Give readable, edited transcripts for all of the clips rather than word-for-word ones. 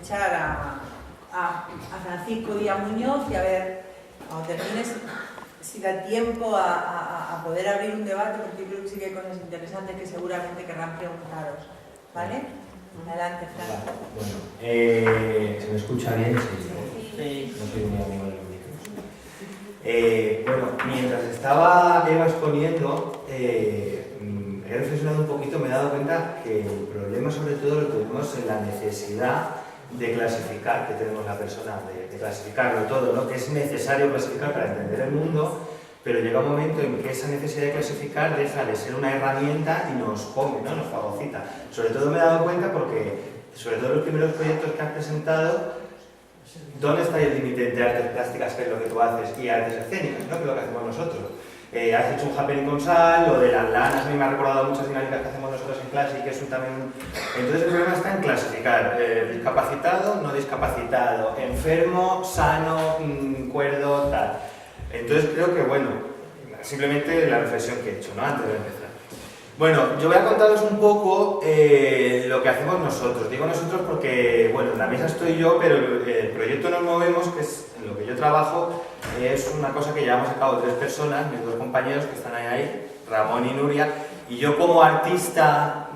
escuchar a Francisco Díaz Muñoz y a ver, cuando termines, si da tiempo a poder abrir un debate, porque yo creo que sí que hay cosas interesantes que seguramente querrán preguntaros. ¿Vale? Adelante, Fran. Bueno, ¿se me escucha bien? Sí. No soy muy amigo de los micros. Bueno, mientras estaba Eva exponiendo, he reflexionado un poquito, me he dado cuenta que el problema sobre todo lo tenemos en la necesidad de clasificar, que tenemos la persona, de clasificarlo todo, ¿no? Que es necesario clasificar para entender el mundo, pero llega un momento en que esa necesidad de clasificar deja de ser una herramienta y nos come, ¿no? Nos fagocita. Sobre todo me he dado cuenta porque, sobre todo en los primeros proyectos que has presentado, ¿dónde está el límite entre artes plásticas, que es lo que tú haces, y artes escénicas, ¿no? Que es lo que hacemos nosotros? Has hecho un happening con Sal, lo de las lanas, a mí me ha recordado muchas dinámicas que hacemos nosotros en clase y que es un también... Entonces el problema está en clasificar, discapacitado, no discapacitado, enfermo, sano, cuerdo, tal. Entonces creo que, bueno, simplemente la reflexión que he hecho, ¿no? Antes de empezar. Bueno, yo voy a contaros un poco lo que hacemos nosotros. Digo nosotros porque, bueno, en la mesa estoy yo, pero el proyecto Nos Movemos, que es en lo que yo trabajo, es una cosa que llevamos a cabo 3 personas, mis 2 compañeros que están ahí, Ramón y Nuria, y yo como artista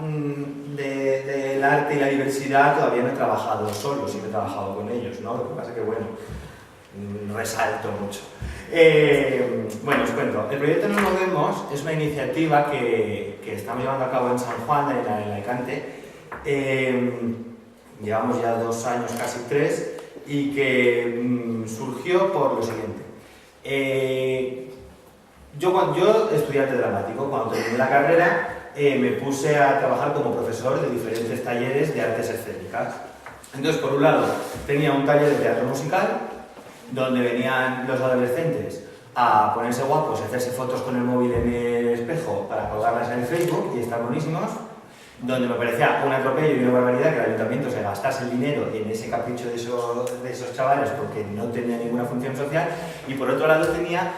del arte y la diversidad todavía no he trabajado solo, sí he trabajado con ellos, ¿no? Lo que pasa es que, bueno, resalto mucho. Bueno, os cuento. El proyecto Nos Movemos es una iniciativa que estamos llevando a cabo en San Juan, en Alicante. Llevamos ya 2 años, casi 3, y que surgió por lo siguiente. Yo, estudiante dramático, cuando terminé la carrera, me puse a trabajar como profesor de diferentes talleres de artes escénicas. Entonces, por un lado, tenía un taller de teatro musical, donde venían los adolescentes a ponerse guapos, a hacerse fotos con el móvil en el espejo para colgarlas en el Facebook y estar buenísimos, donde me parecía un atropello y una barbaridad que el ayuntamiento se gastase el dinero en ese capricho de esos chavales porque no tenía ninguna función social, y por otro lado tenía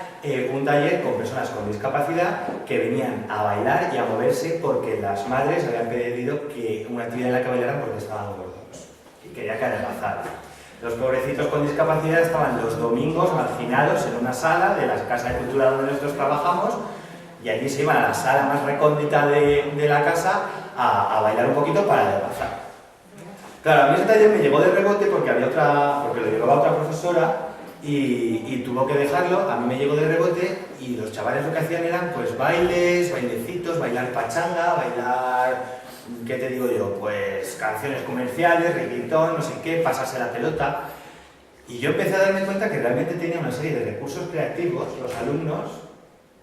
un taller con personas con discapacidad que venían a bailar y a moverse porque las madres habían pedido que una actividad en la que bailaran porque estaban gordos y quería que adelgazaran. Los pobrecitos con discapacidad estaban los domingos marginados en una sala de la Casa de Cultura donde nosotros trabajamos, y allí se iban a la sala más recóndita de la casa a bailar un poquito para adelgazar. Claro, a mí ese taller me llegó de rebote porque lo llevaba otra profesora y tuvo que dejarlo. A mí me llegó de rebote y los chavales lo que hacían eran pues bailecitos, bailar pachanga, bailar... ¿Qué te digo yo? Pues canciones comerciales, reggaetón, no sé qué, pasarse la pelota. Y yo empecé a darme cuenta que realmente tenía una serie de recursos creativos, los alumnos,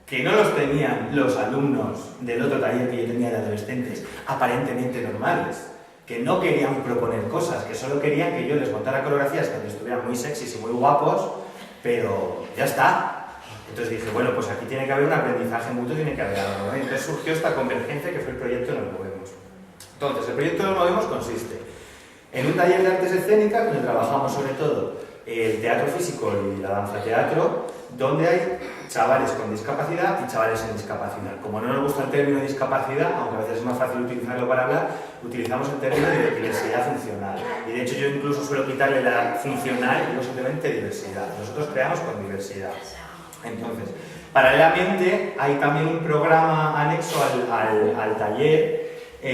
que no los tenían los alumnos del otro taller que yo tenía de adolescentes, aparentemente normales, que no querían proponer cosas, que solo querían que yo les montara coreografías que estuvieran muy sexys y muy guapos, pero ya está. Entonces dije, bueno, pues aquí tiene que haber un aprendizaje mutuo, tiene que haber algo, ¿no? Entonces surgió esta convergencia que fue el proyecto Nos Movemos. Entonces, el proyecto Nos Movemos consiste en un taller de artes escénicas donde trabajamos sobre todo el teatro físico y la danza teatro, donde hay chavales con discapacidad y chavales sin discapacidad. Como no nos gusta el término discapacidad, aunque a veces es más fácil utilizarlo para hablar, utilizamos el término de diversidad funcional. Y de hecho yo incluso suelo quitarle la funcional y no simplemente diversidad. Nosotros creamos con diversidad. Entonces, paralelamente hay también un programa anexo al taller en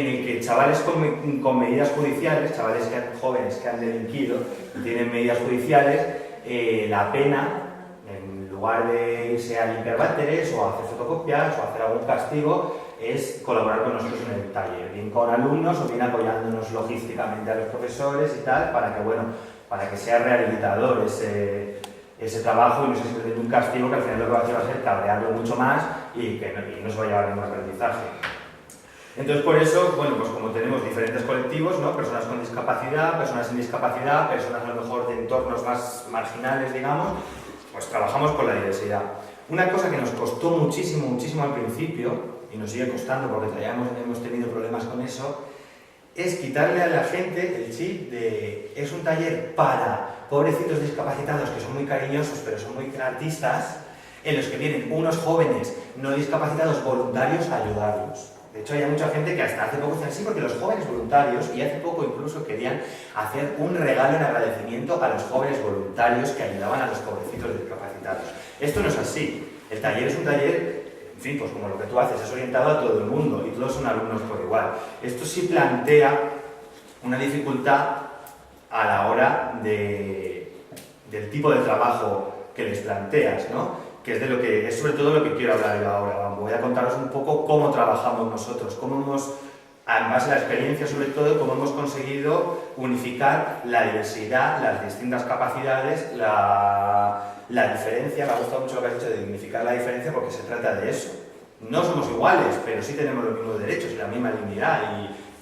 el que chavales con medidas judiciales, chavales jóvenes que han delinquido y tienen medidas judiciales, la pena, en lugar de irse a limpiar váteres o a hacer fotocopias o a hacer algún castigo, es colaborar con nosotros en el taller, bien con alumnos o bien apoyándonos logísticamente a los profesores y tal, para que sea rehabilitador ese trabajo y no sea simplemente un castigo que al final lo que va a hacer va a ser cabrearlo mucho más y no se va a llevar ningún aprendizaje. Entonces, por eso, bueno, pues como tenemos diferentes colectivos, ¿no? Personas con discapacidad, personas sin discapacidad, personas a lo mejor de entornos más marginales, digamos, pues trabajamos con la diversidad. Una cosa que nos costó muchísimo al principio, y nos sigue costando porque todavía hemos tenido problemas con eso, es quitarle a la gente el chip de es un taller para pobrecitos discapacitados que son muy cariñosos pero son muy artistas, en los que vienen unos jóvenes no discapacitados voluntarios a ayudarlos. De hecho, hay mucha gente que hasta hace poco decían sí, porque los jóvenes voluntarios, y hace poco incluso querían hacer un regalo en agradecimiento a los jóvenes voluntarios que ayudaban a los pobrecitos discapacitados. Esto no es así. El taller es un taller, en fin, pues como lo que tú haces, es orientado a todo el mundo y todos son alumnos por igual. Esto sí plantea una dificultad a la hora del tipo de trabajo que les planteas, ¿no? Que es sobre todo lo que quiero hablar yo ahora. Voy a contaros un poco cómo trabajamos nosotros, cómo hemos, en base a la experiencia sobre todo, cómo hemos conseguido unificar la diversidad, las distintas capacidades, la diferencia. Me ha gustado mucho lo que has dicho de dignificar la diferencia porque se trata de eso. No somos iguales, pero sí tenemos los mismos derechos y la misma dignidad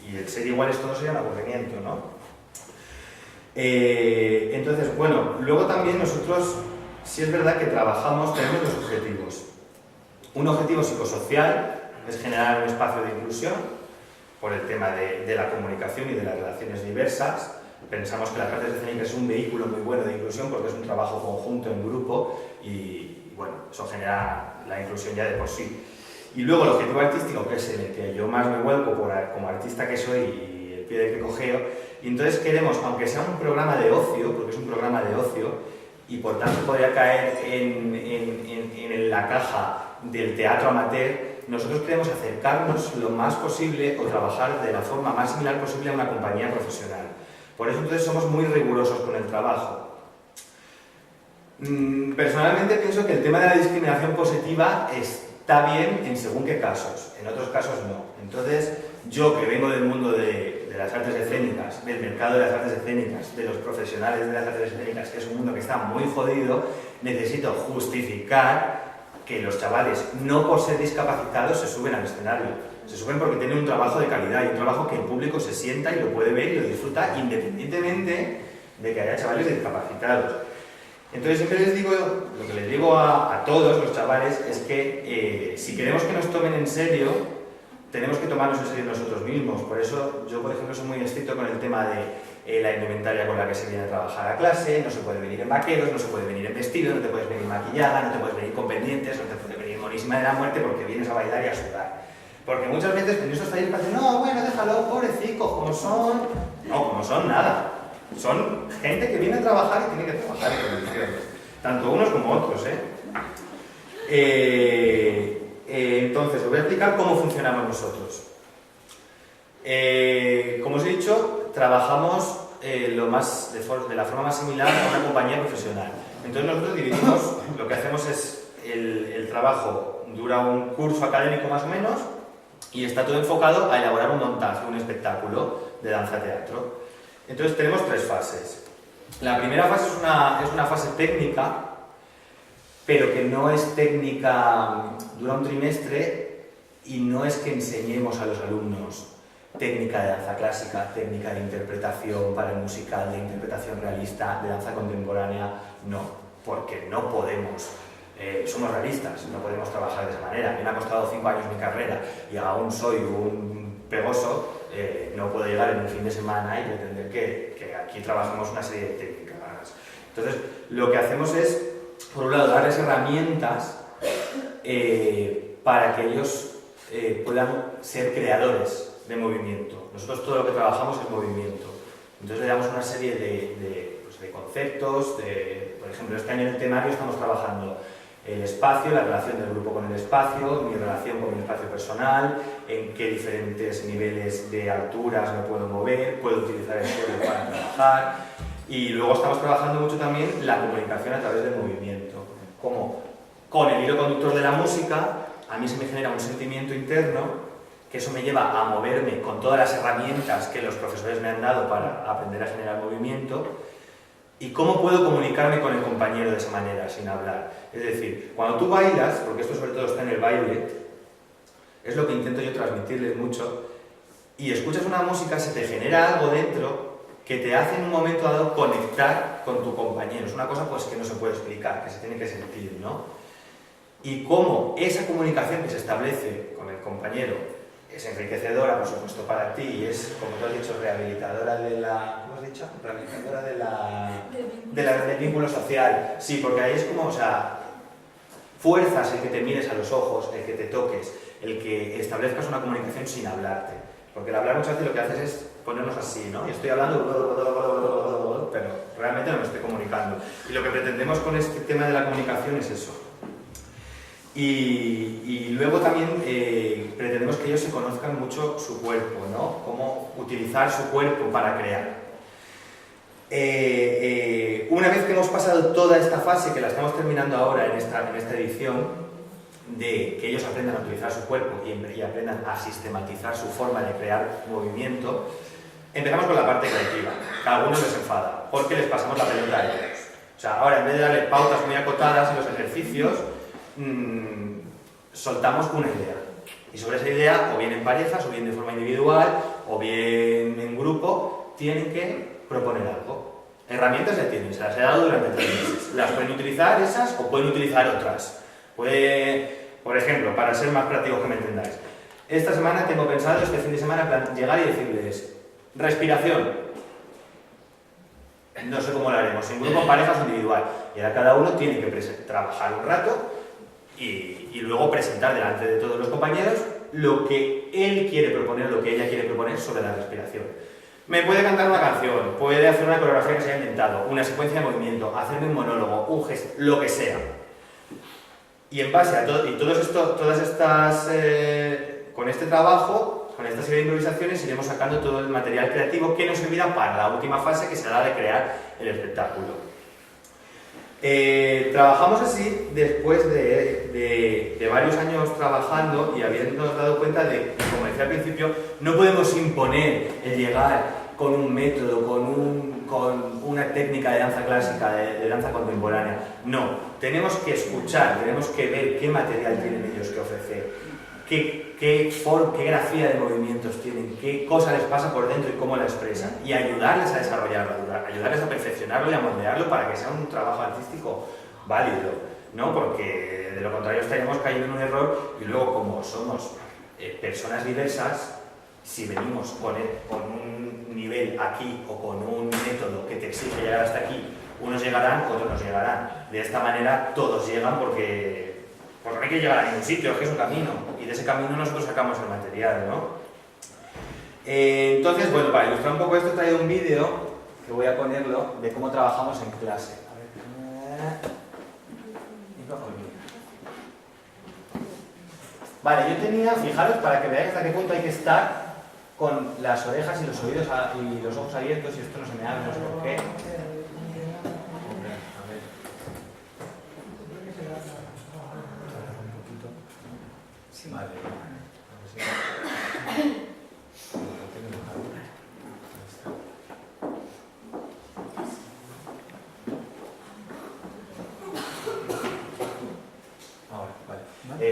y el ser iguales todos sería un aburrimiento, ¿no? Entonces, bueno, luego también nosotros, sí es verdad que trabajamos, tenemos dos objetivos. Un objetivo psicosocial es generar un espacio de inclusión por el tema de la comunicación y de las relaciones diversas. Pensamos que las artes escénicas es un vehículo muy bueno de inclusión porque es un trabajo conjunto en grupo y bueno, eso genera la inclusión ya de por sí. Y luego el objetivo artístico, que es en el que yo más me vuelco como artista que soy y el pie del que cojeo, y entonces queremos, aunque sea un programa de ocio, porque es un programa de ocio, y por tanto podría caer en la caja del teatro amateur, nosotros queremos acercarnos lo más posible o trabajar de la forma más similar posible a una compañía profesional. Por eso entonces somos muy rigurosos con el trabajo. Personalmente pienso que el tema de la discriminación positiva está bien en según qué casos, en otros casos no. Entonces, yo que vengo del mundo de las artes escénicas, del mercado de las artes escénicas, de los profesionales de las artes escénicas, que es un mundo que está muy jodido, necesito justificar que los chavales, no por ser discapacitados, se suben al escenario. Se suben porque tienen un trabajo de calidad y un trabajo que el público se sienta y lo puede ver y lo disfruta independientemente de que haya chavales discapacitados. Entonces siempre les digo, lo que les digo a todos los chavales es que si queremos que nos tomen en serio, tenemos que tomarnos en serio nosotros mismos. Por eso yo, por ejemplo, soy muy estricto con el tema de la indumentaria con la que se viene a trabajar a clase. No se puede venir en vaqueros, no se puede venir en vestido, no te puedes venir maquillada, no te puedes venir con pendientes, no te puedes venir monísima de la muerte porque vienes a bailar y a sudar. Porque muchas veces en estos talleres dicen, no, bueno, déjalo, pobrecicos, como son. No, como son nada. Son gente que viene a trabajar y tiene que trabajar en condiciones. Tanto unos como otros, entonces, os voy a explicar cómo funcionamos nosotros. Como os he dicho, trabajamos de la forma más similar a una compañía profesional. Entonces nosotros dividimos, lo que hacemos es, el trabajo dura un curso académico más o menos y está todo enfocado a elaborar un montaje, un espectáculo de danza-teatro. Entonces tenemos tres fases. La primera fase es una fase técnica, pero que no es técnica, dura un trimestre y no es que enseñemos a los alumnos técnica de danza clásica, técnica de interpretación para el musical, de interpretación realista, de danza contemporánea, no, porque no podemos, somos realistas, no podemos trabajar de esa manera. A mí me ha costado 5 años mi carrera y aún soy un pegoso, no puedo llegar en un fin de semana y pretender que aquí trabajemos una serie de técnicas. Entonces, lo que hacemos es, por un lado, darles herramientas para que ellos puedan ser creadores de movimiento. Nosotros todo lo que trabajamos es movimiento. Entonces le damos una serie de conceptos, por ejemplo, este año en el temario estamos trabajando el espacio, la relación del grupo con el espacio, mi relación con mi espacio personal, en qué diferentes niveles de alturas me puedo mover, puedo utilizar el suelo para trabajar. Y luego estamos trabajando mucho también la comunicación a través del movimiento. Como con el hilo conductor de la música, a mí se me genera un sentimiento interno que eso me lleva a moverme con todas las herramientas que los profesores me han dado para aprender a generar movimiento. ¿Y cómo puedo comunicarme con el compañero de esa manera, sin hablar? Es decir, cuando tú bailas, porque esto sobre todo está en el baile, es lo que intento yo transmitirles mucho, y escuchas una música, se te genera algo dentro que te hace en un momento dado conectar con tu compañero. Es una cosa pues que no se puede explicar, que se tiene que sentir, ¿no? Y cómo esa comunicación que se establece con el compañero es enriquecedora, por supuesto, para ti, y es, como tú has dicho, rehabilitadora de la... ¿Cómo has dicho? Rehabilitadora del vínculo social. Sí, porque ahí es como, o sea, fuerzas el que te mires a los ojos, el que te toques, el que establezcas una comunicación sin hablarte. Porque el hablar muchas veces lo que haces es ponernos así, ¿no? Y estoy hablando, pero realmente no me estoy comunicando. Y lo que pretendemos con este tema de la comunicación es eso. Y luego también pretendemos que ellos se conozcan mucho su cuerpo, ¿no? Cómo utilizar su cuerpo para crear. Una vez que hemos pasado toda esta fase, que la estamos terminando ahora en esta edición, de que ellos aprendan a utilizar su cuerpo y aprendan a sistematizar su forma de crear movimiento, empezamos con la parte creativa, que a algunos les enfada, porque les pasamos la pelota a ellos. O sea, ahora en vez de darle pautas muy acotadas en los ejercicios, soltamos una idea. Y sobre esa idea, o bien en parejas, o bien de forma individual, o bien en grupo, tienen que proponer algo. Herramientas ya tienen, se las he dado durante 3 meses. Las pueden utilizar esas o pueden utilizar otras. Por ejemplo, para ser más prácticos que me entendáis, esta semana tengo pensado, este fin de semana, llegar y decirles respiración. No sé cómo lo haremos, en grupo, en parejas o individual. Y ahora cada uno tiene que trabajar un rato y luego presentar delante de todos los compañeros lo que él quiere proponer, lo que ella quiere proponer sobre la respiración. Me puede cantar una canción, puede hacer una coreografía que se haya inventado, una secuencia de movimiento, hacerme un monólogo, un gesto, lo que sea. Y en base a todo, y todas estas, con este trabajo, con esta serie de improvisaciones, iremos sacando todo el material creativo que nos servirá para la última fase, que será la de crear el espectáculo. Trabajamos así después de varios años trabajando y habiéndonos dado cuenta de que, como decía al principio, no podemos imponer el llegar con un método, con una técnica de danza clásica, de danza contemporánea. No, tenemos que escuchar, tenemos que ver qué material tienen ellos que ofrecer, qué grafía de movimientos tienen, qué cosa les pasa por dentro y cómo la expresan, y ayudarles a desarrollarlo, ayudarles a perfeccionarlo y a moldearlo para que sea un trabajo artístico válido, ¿no? Porque de lo contrario estaríamos cayendo en un error y luego, como somos personas diversas, si venimos con un nivel aquí o con un método que te exige llegar hasta aquí, unos llegarán, otros no llegarán. De esta manera todos llegan porque no hay que llegar a ningún sitio, es que es un camino, y de ese camino nosotros sacamos el material, ¿no? Entonces, bueno, para ilustrar un poco esto he traído un vídeo, que voy a ponerlo, de cómo trabajamos en clase. A ver. Vale, yo tenía, fijaros, para que veáis hasta qué punto hay que estar con las orejas y los oídos y los ojos abiertos, y esto no se me abre, no sé por qué. Vale.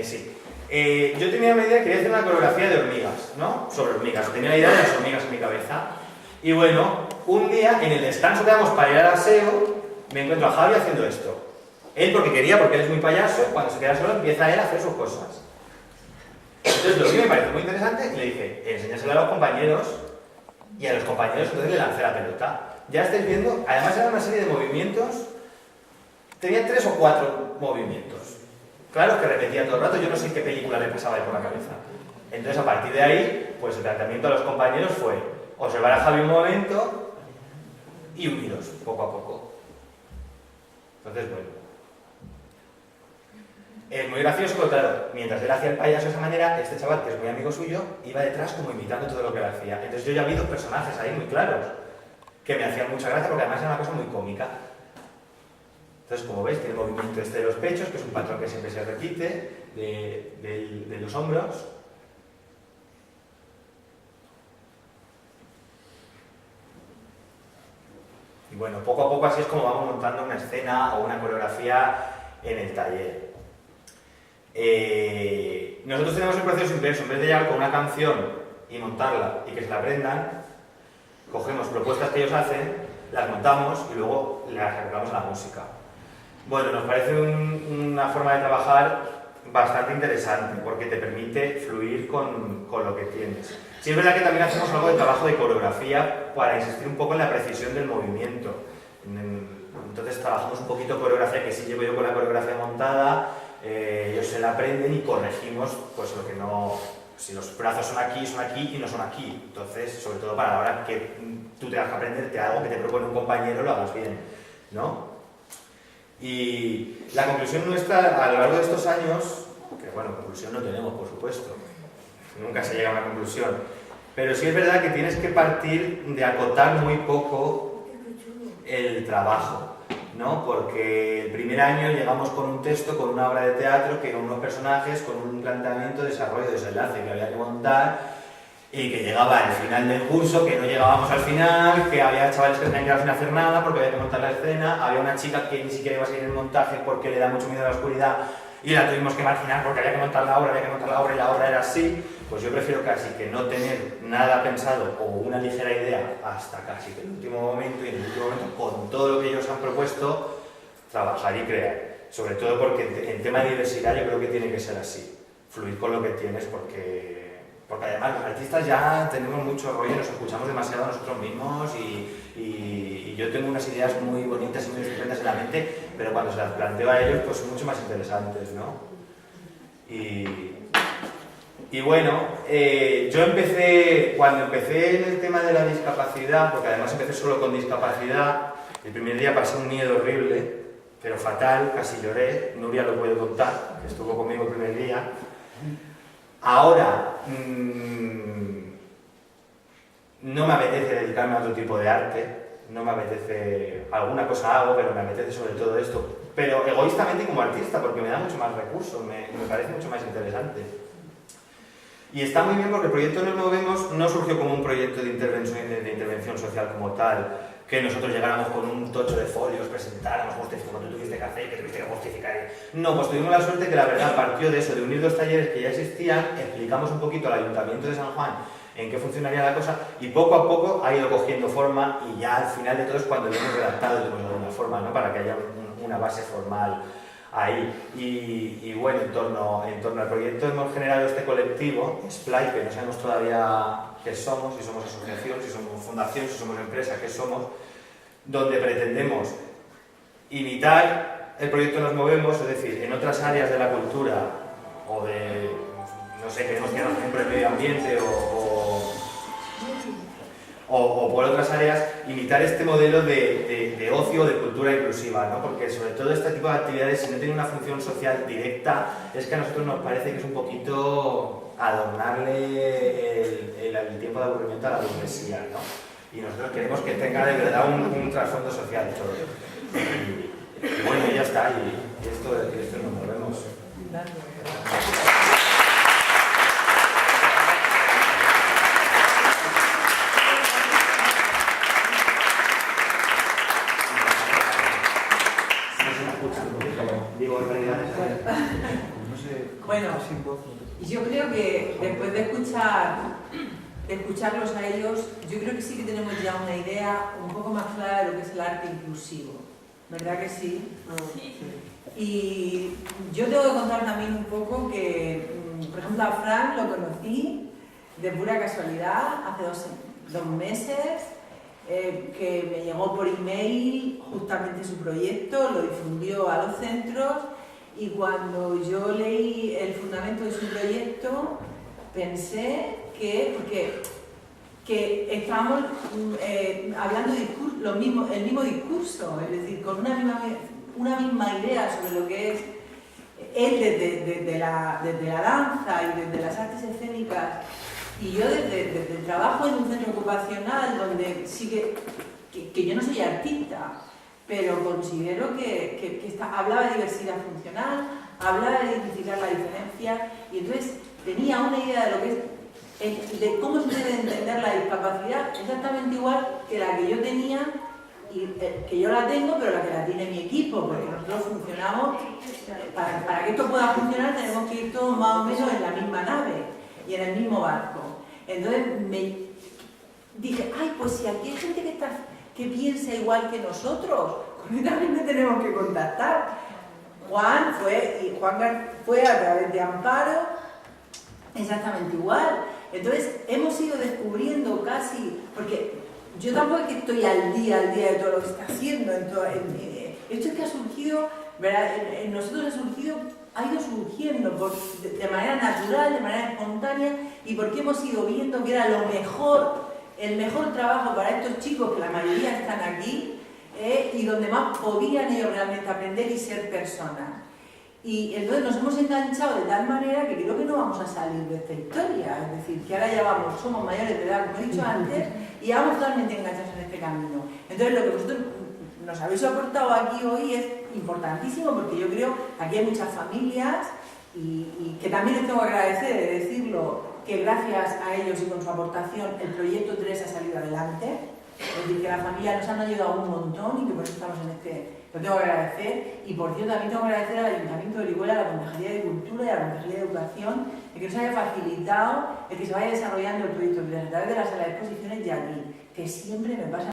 Sí. Yo tenía una idea, quería hacer una coreografía de hormigas, ¿no? Sobre hormigas. Tenía la idea de las hormigas en mi cabeza. Y bueno, un día, en el descanso que damos para ir al aseo, me encuentro a Javi haciendo esto. Él porque quería, porque él es muy payaso, cuando se queda solo empieza él a hacer sus cosas. Entonces lo que me pareció muy interesante, le dije, enséñaselo a los compañeros, y a los compañeros entonces le lancé la pelota. Ya estáis viendo, además era una serie de movimientos, tenía 3 o 4 movimientos. Claro que repetía todo el rato, yo no sé qué película le pasaba ahí por la cabeza. Entonces a partir de ahí, pues el planteamiento a los compañeros fue observar a Javi un momento y uniros poco a poco. Entonces, bueno. Es muy gracioso, pero claro, mientras él hacía el payaso de esa manera, este chaval, que es muy amigo suyo, iba detrás como imitando todo lo que él hacía. Entonces yo ya vi 2 personajes ahí muy claros, que me hacían mucha gracia porque además era una cosa muy cómica. Entonces, como veis, tiene el movimiento este de los pechos, que es un patrón que siempre se repite, de los hombros. Y bueno, poco a poco así es como vamos montando una escena o una coreografía en el taller. Nosotros tenemos un proceso inverso. En vez de llegar con una canción y montarla y que se la aprendan, cogemos propuestas que ellos hacen, las montamos y luego las arreglamos a la música. Bueno, nos parece una forma de trabajar bastante interesante porque te permite fluir con lo que tienes. Sí es verdad que también hacemos algo de trabajo de coreografía para insistir un poco en la precisión del movimiento. Entonces trabajamos un poquito coreografía, que sí llevo yo con la coreografía montada, ellos se la aprenden y corregimos pues lo que no, si los brazos son aquí y no son aquí. Entonces, sobre todo para la hora que tú tengas que aprenderte algo que te propone un compañero, lo hagas bien, ¿no? Y la conclusión nuestra a lo largo de estos años, que bueno, conclusión no tenemos, por supuesto, nunca se llega a una conclusión, pero sí es verdad que tienes que partir de acotar muy poco el trabajo, ¿no? Porque el primer año llegamos con un texto, con una obra de teatro, que con unos personajes, con un planteamiento, desarrollo, desenlace que había que montar y que llegaba al final del curso, que no llegábamos al final, que había chavales que tenían que ir sin hacer nada porque había que montar la escena, había una chica que ni siquiera iba a seguir el montaje porque le da mucho miedo a la oscuridad y la tuvimos que marginar porque había que montar la obra y la obra era así. Pues yo prefiero casi que no tener nada pensado o una ligera idea hasta casi que el último momento, y en el último momento con todo lo que ellos han propuesto, trabajar y crear. Sobre todo porque en tema de diversidad yo creo que tiene que ser así, fluir con lo que tienes, porque además los artistas ya tenemos mucho rollo, nos escuchamos demasiado a nosotros mismos y yo tengo unas ideas muy bonitas y muy estupendas en la mente, pero cuando se las planteo a ellos pues son mucho más interesantes, ¿no? Y bueno, cuando empecé en el tema de la discapacidad, porque además empecé solo con discapacidad, el primer día pasé un miedo horrible, pero fatal, casi lloré, Nuria lo puede contar, que estuvo conmigo el primer día. Ahora, no me apetece dedicarme a otro tipo de arte, no me apetece, alguna cosa hago, pero me apetece sobre todo esto, pero egoístamente como artista, porque me da mucho más recursos, me parece mucho más interesante. Y está muy bien porque el proyecto Nos Movemos no surgió como un proyecto de intervención social como tal, que nosotros llegáramos con un tocho de folios, presentáramos, justificamos, tú tuviste que hacer, que tuviste que justificar. No, pues tuvimos la suerte que la verdad partió de eso, de unir dos talleres que ya existían, explicamos un poquito al Ayuntamiento de San Juan en qué funcionaría la cosa y poco a poco ha ido cogiendo forma y ya al final de todo es cuando lo hemos redactado de alguna forma, ¿no? Para que haya una base formal ahí. Y bueno, en torno al proyecto hemos generado este colectivo, SPLAI, que no sabemos todavía qué somos, si somos asociación, si somos fundación, si somos empresa, qué somos, donde pretendemos imitar el proyecto Nos Movemos, es decir, en otras áreas de la cultura o de, no sé, queremos que por ejemplo el medio ambiente o por otras áreas, imitar este modelo de ocio, de cultura inclusiva, ¿no? Porque sobre todo este tipo de actividades, si no tienen una función social directa, es que a nosotros nos parece que es un poquito adornarle el tiempo de aburrimiento a la burguesía, ¿no? Y nosotros queremos que tenga de verdad un trasfondo social todo. Y bueno, ya está, y esto Nos Movemos. Bueno, yo creo que después de escucharlos a ellos, yo creo que sí que tenemos ya una idea un poco más clara de lo que es el arte inclusivo, ¿verdad que sí? Y yo tengo que contar también un poco que, por ejemplo, a Fran lo conocí de pura casualidad hace dos meses, que me llegó por email justamente su proyecto, lo difundió a los centros. Y cuando yo leí el fundamento de su proyecto, pensé que estábamos hablando el mismo discurso, es decir, con una misma idea sobre lo que es él desde la danza y desde las artes escénicas, y yo desde el trabajo en un centro ocupacional donde sí que yo no soy artista, pero considero que hablaba de diversidad funcional, hablaba de identificar la diferencia, y entonces tenía una idea de lo que es, de cómo se debe entender la discapacidad, exactamente igual que la que yo tenía, y que yo la tengo, pero la que la tiene mi equipo, porque nosotros funcionamos, para que esto pueda funcionar tenemos que ir todos más o menos en la misma nave y en el mismo barco. Entonces me dije, ay, pues si aquí hay gente que piensa igual que nosotros, también tenemos que contactar. Juan fue a través de Amparo, exactamente igual. Entonces hemos ido descubriendo casi, porque yo tampoco es que estoy al día de todo lo que está haciendo. Esto es que ha surgido, ¿verdad? En nosotros ha surgido ha ido surgiendo de manera natural, de manera espontánea, y porque hemos ido viendo que era lo mejor, el mejor trabajo para estos chicos, que la mayoría están aquí, y donde más podían ellos realmente aprender y ser personas. Y entonces nos hemos enganchado de tal manera que creo que no vamos a salir de esta historia, es decir, que ahora ya somos mayores de edad, como he dicho antes, y ya vamos totalmente enganchados en este camino. Entonces lo que vosotros nos habéis aportado aquí hoy es importantísimo, porque yo creo que aquí hay muchas familias y que también les tengo que agradecer de decirlo, que gracias a ellos y con su aportación el proyecto 3 ha salido adelante. Es decir, que las familias nos han ayudado un montón y que por eso estamos en este... Lo tengo que agradecer. Y por cierto, también tengo que agradecer al Ayuntamiento de Orihuela, a la Consejería de Cultura y a la Consejería de Educación, de que nos haya facilitado el que se vaya desarrollando el proyecto a través de la sala de exposiciones y aquí, que siempre me pasa